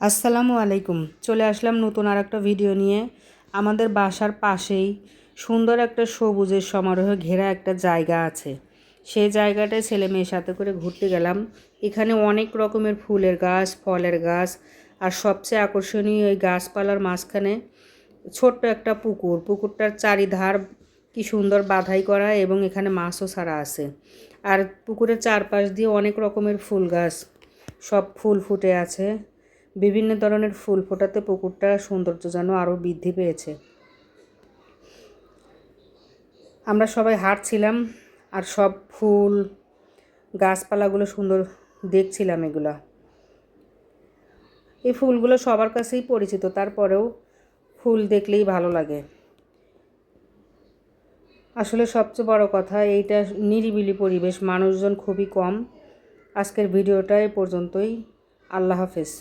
আসসালামু আলাইকুম। চলে আসলাম নতুন আর একটা ভিডিও নিয়ে। আমাদের বাসার পাশেই সুন্দর একটা সবুজের সমারোহে ঘেরা একটা জায়গা আছে। সেই জায়গাটায় ছেলে মেয়ের সাথে করে ঘুরতে গেলাম। এখানে অনেক রকমের ফুলের গাছ, ফলের গাছ, আর সবচেয়ে আকর্ষণীয় এই গাছপালার মাঝখানে ছোট্ট একটা পুকুর। পুকুরটার চারিধার কি সুন্দর বাধাই করা, এবং এখানে মাছও ছাড়া আছে। আর পুকুরের চারপাশ দিয়ে অনেক রকমের ফুল গাছ, সব ফুল ফুটে আছে। বিভিন্ন ধরনের ফুল ফোটাতে পুকুরটার সৌন্দর্য যেন আরও বৃদ্ধি পেয়েছে। আমরা সবাই হাঁটছিলাম আর সব ফুল গাছপালাগুলো সুন্দর দেখছিলাম। এই ফুলগুলো সবার কাছেই পরিচিত, তারপরেও ফুল দেখলেই ভালো লাগে। আসলে সবচেয়ে বড় কথা, এইটা নিরিবিলি পরিবেশ, মানুষজন খুবই কম। আজকের ভিডিওটা এ পর্যন্তই। আল্লাহ হাফেজ।